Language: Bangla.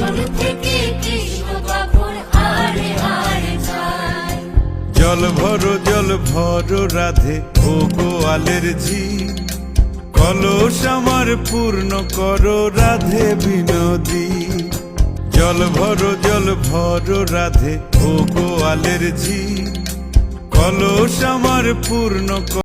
শুরু থেকে কৃষ্ণ তখন হারে হারে যায়। জল ভরো রাধে ও গোয়ালের ঝি, কলস আমার পূর্ণ করো রাধে বিনোদী। জল ভরো রাধে ও গোয়ালের ঝি, কলস আমার পূর্ণ